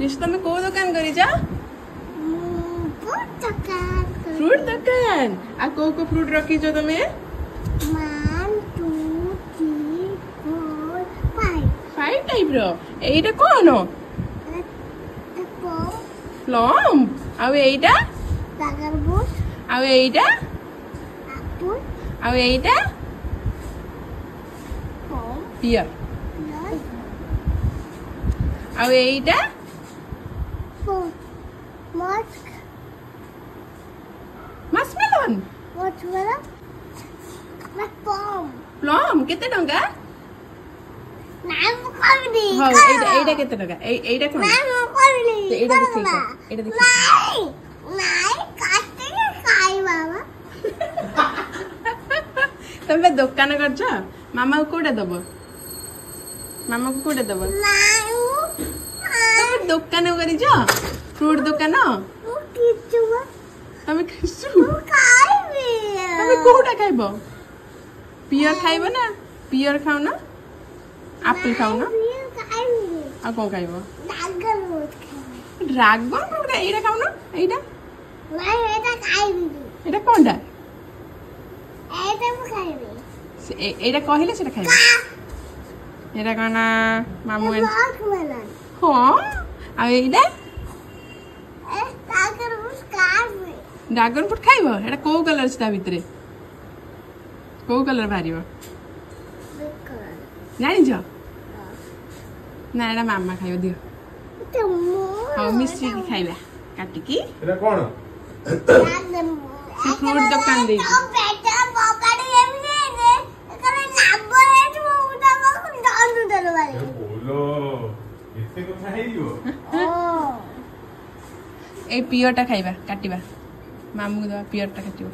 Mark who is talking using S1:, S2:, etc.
S1: निशु तुम को दुकान करी जा फ्रूट दुकान आ को फ्रूट रखी जो तुम
S2: 1 2 3 4 5
S1: 5 टाइप रो एटा कोन प्लम आ एटा
S2: तरबूज
S1: आ एटा
S2: एप्पल
S1: आ एटा पियर आ एटा
S2: मस्क
S1: मस्कमेलन
S2: वाटरमेलन
S1: प्लम केते टंका
S2: नाम कहबी
S1: हां एटा केते टंका एटा कोन
S2: नाम कहबी
S1: एटा देखै एटा देखै
S2: नहीं काटे खाई बाबा
S1: तमे दुकान करछ मामा को कोडा दबो मामा को कोडा दबो तमे दुकान करी जा फ्रूट दुकान तमे किसु तमे कोडा खाइबो पियर खाइबो ना पियर खाओ ना एप्पल खाओ ना आ को खाइबो ड्रैगन फ्रूट एटा खाओ ना एटा
S2: नहीं एटा खाइबी
S1: एटा कोनडा
S2: एटा मु खाइबी
S1: एटा कहिले सेटा खाइबो एटा कोना मामू एन
S2: वाटरमेलन
S1: हां आ एटा
S2: तरबूज खाइबी
S1: ड्रैगन फ्रूट खाइबो एटा को कलर छता भितरे को कलर भारिबो जानि छ ना एटा मामा खाइबो दियो हां मिस्त्री की खाइबा काटी की
S3: एटा कोन
S1: से फ्रूट दुकान दे
S2: बेटा पकड़ एमने ने एकरे नाम एठ मुटा को डालू दलो बारे
S3: बोलो एते କଥା हेइयो
S2: ओ
S1: ए पियरटा खाइबा काटिबा मामू दवा पियरटा काटिबो